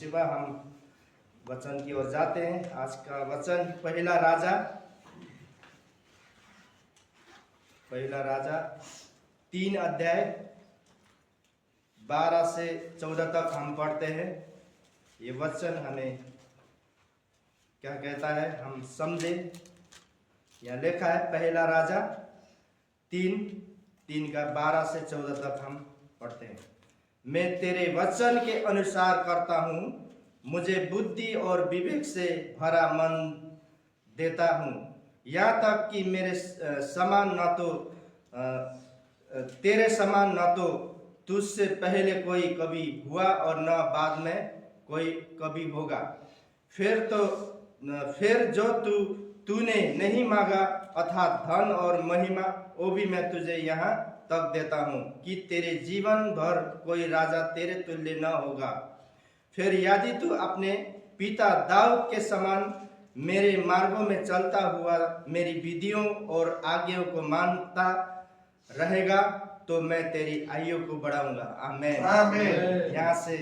सुबह हम वचन की ओर जाते हैं। आज का वचन पहला राजा 3 अध्याय 12 से 14 तक हम पढ़ते हैं। ये वचन हमें क्या कहता है हम समझे। यहाँ लिखा है पहला राजा 3 का 12 से 14 तक हम पढ़ते हैं। मैं तेरे वचन के अनुसार करता हूँ, मुझे बुद्धि और विवेक से भरा मन देता हूँ, यहाँ तक कि मेरे समान न तो तेरे समान न तो तुझसे पहले कोई कभी हुआ और न बाद में कोई कभी होगा। फिर जो तूने नहीं मांगा अर्थात धन और महिमा, वो भी मैं तुझे यहाँ तक देता हूँ कि तेरे जीवन भर कोई राजा तेरे तुल्य न होगा। फिर यदि तू अपने पिता दाऊद के समान मेरे मार्गों में चलता हुआ मेरी विधियों और आज्ञाओं को मानता रहेगा तो मैं तेरी आयु को बढ़ाऊंगा। आमीन। आमीन। यहाँ से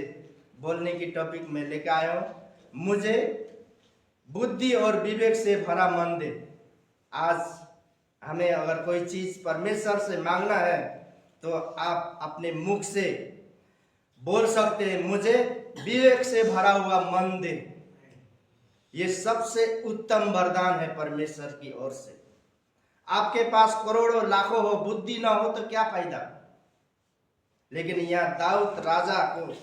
बोलने की टॉपिक में लेकर आया हूँ, मुझे बुद्धि और विवेक से भरा मन दे। आज हमें अगर कोई चीज परमेश्वर से मांगना है तो आप अपने मुख से बोल सकते हैं, मुझे विवेक से भरा हुआ मन दे। ये सबसे उत्तम वरदान है परमेश्वर की ओर से। आपके पास करोड़ों लाखों हो, बुद्धि ना हो तो क्या फायदा। लेकिन यहाँ दाऊद राजा को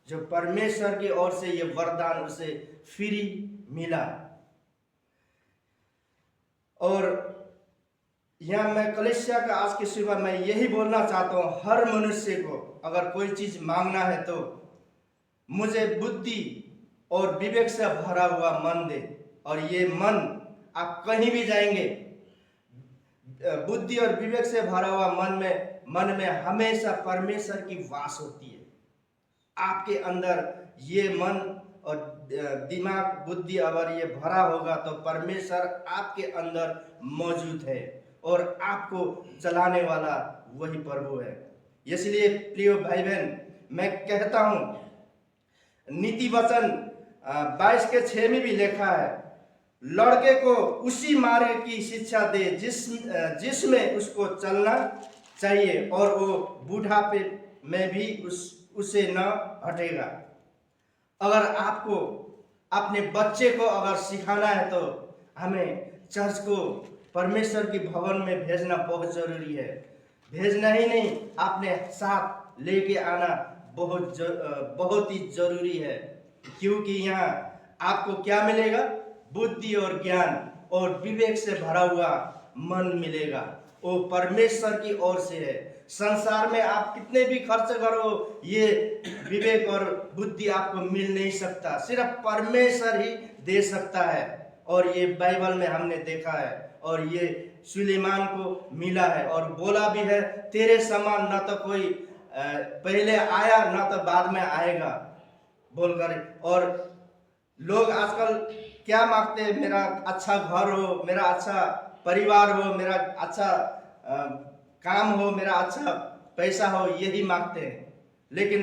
जो परमेश्वर की ओर से ये वरदान उसे फ्री मिला। और यहाँ मैं कलीसिया का आज की सुबह मैं यही बोलना चाहता हूँ, हर मनुष्य को अगर कोई चीज मांगना है तो मुझे बुद्धि और विवेक से भरा हुआ मन दे। और ये मन आप कहीं भी जाएंगे, बुद्धि और विवेक से भरा हुआ मन में हमेशा परमेश्वर की वास होती है। आपके अंदर ये मन और दिमाग बुद्धि अगर ये भरा होगा तो परमेश्वर आपके अंदर मौजूद है और आपको चलाने वाला वही प्रभु है। इसलिए प्रिय भाई बहन, मैं कहता हूं नीति वचन 22:6 में भी लिखा है, लड़के को उसी मार्ग की शिक्षा दे जिसमें उसको चलना चाहिए और वो बुढ़ापे में भी उसे न हटेगा। अगर आपको अपने बच्चे को अगर सिखाना है तो हमें चर्च को परमेश्वर की भवन में भेजना बहुत जरूरी है। भेजना ही नहीं, अपने साथ लेके आना बहुत ही जरूरी है। क्योंकि यहाँ आपको क्या मिलेगा? बुद्धि और ज्ञान और विवेक से भरा हुआ मन मिलेगा। वो परमेश्वर की ओर से है। संसार में आप कितने भी खर्च करो, ये विवेक और बुद्धि आपको मिल नहीं सकता। सिर्फ परमेश्वर ही दे सकता है। और ये बाइबल में हमने देखा है और ये सुलेमान को मिला है और बोला भी है, तेरे समान न तो कोई पहले आया न तो बाद में आएगा बोलकर। और लोग आजकल क्या मांगते हैं? मेरा अच्छा घर हो, मेरा अच्छा परिवार हो, मेरा अच्छा काम हो, मेरा अच्छा पैसा हो, यही मांगते हैं। लेकिन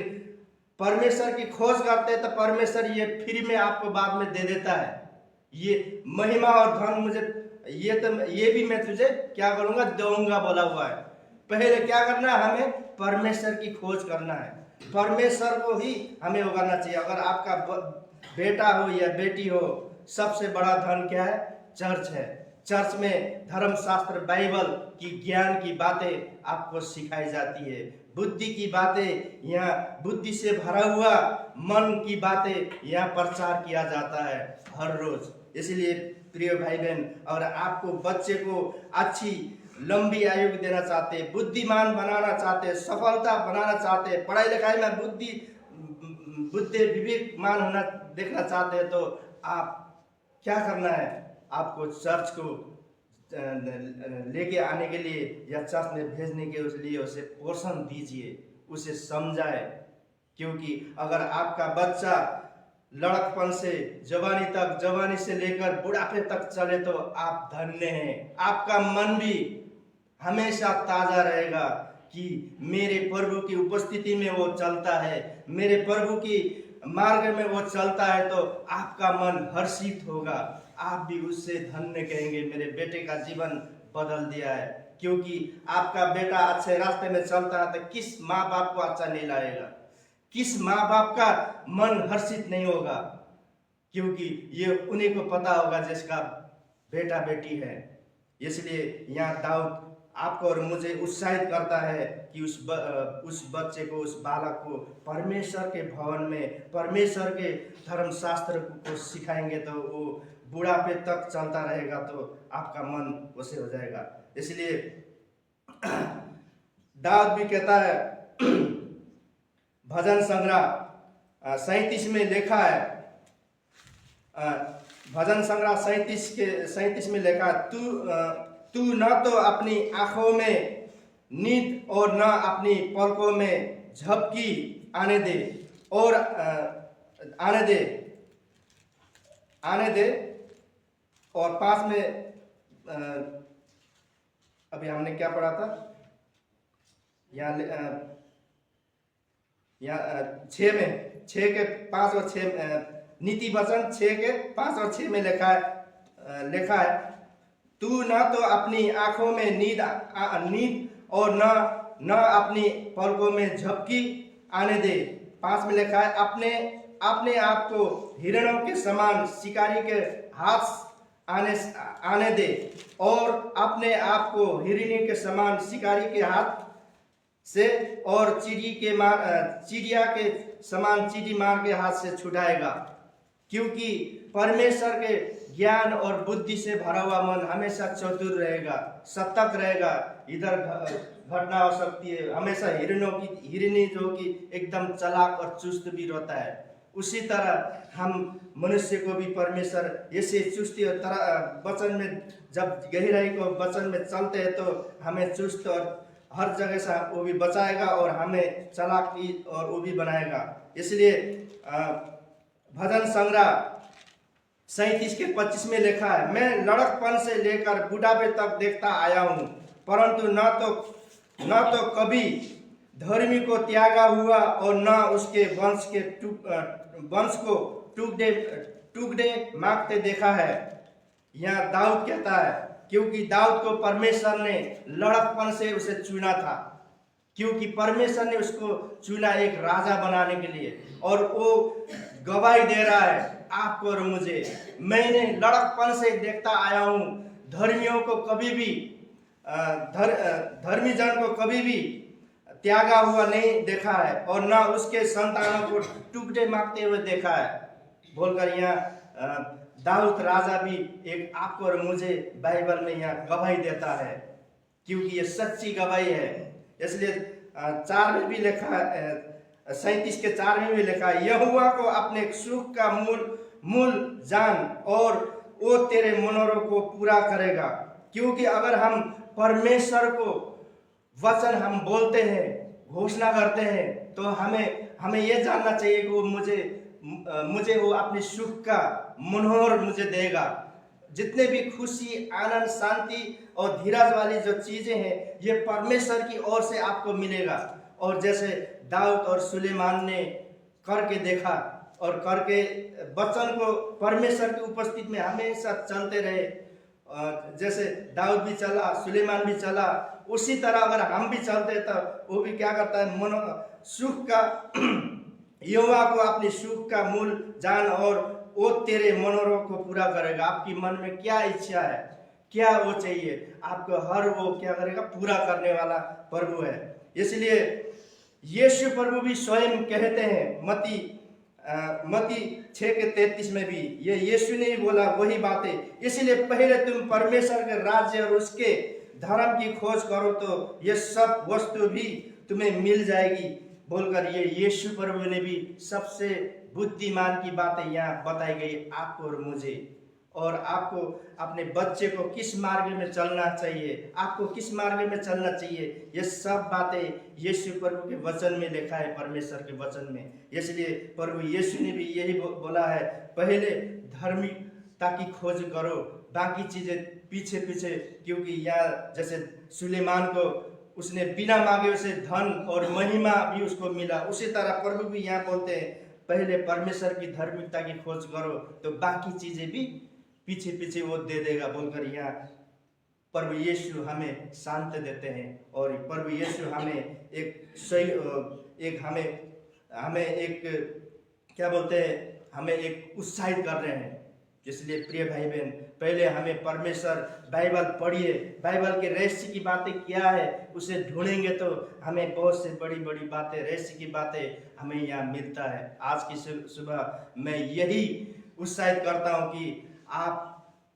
परमेश्वर की खोज करते हैं तो परमेश्वर ये फ्री में आपको बाद में दे देता है। ये महिमा और धन मुझे ये भी मैं तुझे क्या करूंगा? दूंगा बोला हुआ है। पहले क्या करना है? हमें परमेश्वर की खोज करना है। परमेश्वर को ही हमें उगाना चाहिए। अगर आपका बेटा हो या बेटी हो, सबसे बड़ा धन क्या है? चर्च है। चर्च में धर्मशास्त्र बाइबल की ज्ञान की बातें आपको सिखाई जाती है। बुद्धि की बातें, यहाँ बुद्धि से भरा हुआ मन की बातें यहाँ प्रचार किया जाता है हर रोज। इसलिए प्रिय भाई बहन, अगर आपको बच्चे को अच्छी लंबी आयु देना चाहते, बुद्धिमान बनाना चाहते, सफलता बनाना चाहते, पढ़ाई लिखाई में बुद्धि विवेकमान होना देखना चाहते हैं तो आप क्या करना है? आपको चर्च को लेके आने के लिए या चर्च में भेजने के लिए उसे पोषण दीजिए, उसे समझाए। क्योंकि अगर आपका बच्चा लड़कपन से जवानी तक, जवानी से लेकर बुढ़ापे तक चले तो आप धन्य हैं। आपका मन भी हमेशा ताजा रहेगा कि मेरे प्रभु की उपस्थिति में वो चलता है, मेरे प्रभु की मार्ग में वो चलता है तो आपका मन हर्षित होगा, आप भी उससे धन्य कहेंगे, मेरे बेटे का जीवन बदल दिया है। क्योंकि आपका बेटा अच्छे रास्ते में चलता है तो किस माँ बाप को अच्छा नहीं लगेगा, किस माँ बाप का मन हर्षित नहीं होगा, क्योंकि ये उन्हीं को पता होगा जिसका बेटा बेटी है। इसलिए यहाँ दाऊद आपको और मुझे उत्साहित करता है कि उस बच्चे को, उस बालक को परमेश्वर के भवन में, परमेश्वर के धर्मशास्त्र को सिखाएंगे तो वो बुढ़ापे तक चलता रहेगा, तो आपका मन उसे हो जाएगा। इसलिए दाऊद भी कहता है, भजन संग्रह 37 में लिखा है, भजन संग्रह 37 में लिखा है, तू न तो अपनी आंखों में नींद और न अपनी पलकों में झपकी आने दे और आने दे। और 5 में अभी हमने क्या पढ़ा था, यहाँ 6 में, 6 के 5 और 6, नीति वचन 6 के 5 और 6 में लिखा है, तू न तो अपनी आंखों में नींद और न अपनी पलकों में झपकी आने दे। 5 में लिखा है, अपने आप को हिरणों के समान शिकारी के हाथ आने दे और अपने आप को हिरनी के समान शिकारी के हाथ से और चिड़िया के समान चींटी मार के हाथ से छुड़ाएगा। क्योंकि परमेश्वर के ज्ञान और बुद्धि से भरा हुआ मन हमेशा चतुर रहेगा, सतर्क रहेगा। इधर घटना हो सकती है, हमेशा हिरनी जो कि एकदम चालाक और चुस्त भी रहता है, उसी तरह हम मनुष्य को भी परमेश्वर ऐसे चुस्ती और वचन में, जब गहराई को वचन में चलते हैं तो हमें चुस्त और हर जगह से वो भी बचाएगा और हमें चालाक और वो भी बनाएगा। इसलिए भजन संग्रह 37 के 25 में लिखा है, मैं लड़कपन से लेकर बुढ़ापे तक देखता आया हूँ, परंतु न तो कभी धर्मी को त्यागा हुआ और न उसके वंश को टुकड़े मांगते देखा है। यहाँ दाऊद कहता है, क्योंकि दाऊद को परमेश्वर ने लड़कपन से उसे चुना था, क्योंकि परमेश्वर ने उसको चुना एक राजा बनाने के लिए, और वो गवाही दे रहा है आपको और मुझे, मैंने लड़कपन से देखता आया हूँ, धर्मियों को कभी भी धर्मी जन को कभी भी त्यागा हुआ नहीं देखा है और ना उसके संतानों को टुकड़े मांगते हुए देखा है, बोलकर यहाँ दाऊद राजा भी एक आपको और मुझे बाइबल में यहाँ गवाही देता है, क्योंकि ये सच्ची गवाही है। इसलिए 4 में भी लिखा है, 37 के 4 में भी लिखा है, यहोवा को अपने सुख का मूल जान और वो तेरे मनोरथ को पूरा करेगा। क्योंकि अगर हम परमेश्वर को वचन हम बोलते हैं, घोषणा करते हैं, तो हमें यह जानना चाहिए कि वो मुझे वो अपने सुख का मनोहर मुझे देगा। जितने भी खुशी, आनंद, शांति और धीरज वाली जो चीजें हैं, ये परमेश्वर की ओर से आपको मिलेगा। और जैसे दाऊद और सुलेमान ने करके देखा और करके वचन को परमेश्वर की उपस्थिति में हमेशा चलते रहे, जैसे दाऊद भी चला, सुलेमान भी चला, उसी तरह अगर हम भी चलते तो वो भी क्या करता है, सुख का यहोवा को अपनी सुख का मूल जान और वो तेरे मनोरथ को पूरा करेगा। आपकी मन में क्या इच्छा है, क्या वो चाहिए, आपको हर वो क्या करेगा, पूरा करने वाला प्रभु है। इसलिए यीशु प्रभु भी स्वयं कहते हैं, मत्ती 6 के 33 में भी ये यीशु ने ही बोला वही बातें, इसलिए पहले तुम परमेश्वर के राज्य और उसके धर्म की खोज करो तो ये सब वस्तु भी तुम्हें मिल जाएगी, बोलकर ये यीशु प्रभु ने भी सबसे बुद्धिमान की बातें यहाँ बताई गई आपको और मुझे। और आपको अपने बच्चे को किस मार्ग में चलना चाहिए, आपको किस मार्ग में चलना चाहिए, ये सब बातें यीशु प्रभु के वचन में लिखा है, परमेश्वर के वचन में। इसलिए प्रभु यीशु ने भी यही बोला है, पहले धार्मिकता की खोज करो, बाकी चीजें पीछे पीछे। क्योंकि यहाँ जैसे सुलेमान को उसने बिना मांगे उसे धन और महिमा भी उसको मिला, उसी तरह प्रभु भी यहाँ बोलते हैं पहले परमेश्वर की धार्मिकता की खोज करो तो बाकी चीजें भी पीछे पीछे वो दे देगा बोलकर यहाँ प्रभु यीशु हमें शांति देते हैं। और प्रभु यीशु हमें एक सही एक हमें हमें एक क्या बोलते हैं, हमें एक उत्साहित कर रहे हैं। इसलिए प्रिय भाई बहन, पहले हमें परमेश्वर बाइबल पढ़िए, बाइबल के रहस्य की बातें क्या है उसे ढूंढेंगे तो हमें बहुत से बड़ी बड़ी बातें, रहस्य की बातें हमें यहाँ मिलता है। आज की सुबह मैं यही उत्साहित करता हूँ कि आप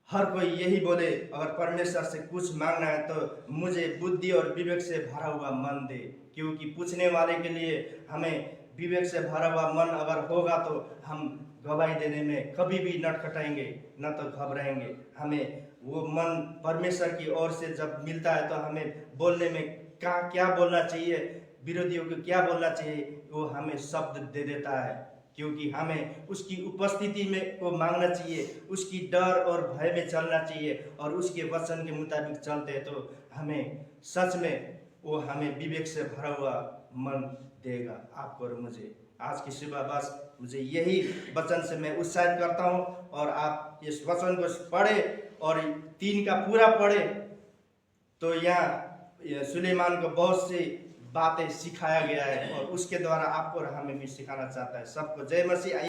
हर कोई यही बोले, अगर परमेश्वर से कुछ मांगना है तो मुझे बुद्धि और विवेक से भरा हुआ मन दे, क्योंकि पूछने वाले के लिए हमें विवेक से भरा हुआ मन अगर होगा तो हम गवाही देने में कभी भी न खटाएंगे न तो घबराएंगे। हमें वो मन परमेश्वर की ओर से जब मिलता है तो हमें बोलने में क्या बोलना चाहिए, विरोधियों को क्या बोलना चाहिए, वो हमें शब्द दे देता है। क्योंकि हमें उसकी उपस्थिति में को मांगना चाहिए, उसकी डर और भय में चलना चाहिए, और उसके वचन के मुताबिक चलते हैं तो हमें सच में वो हमें विवेक से भरा हुआ मन देगा आपको और मुझे। आज की सुबह बस मुझे यही वचन से मैं उत्साहित करता हूँ, और आप इस वचन को पढ़े और 3 का पूरा पढ़े तो यहाँ सुलेमान को बहुत सी बातें सिखाया गया है, और उसके द्वारा आपको और हमें भी सिखाना चाहता है। सबको जय मसीह।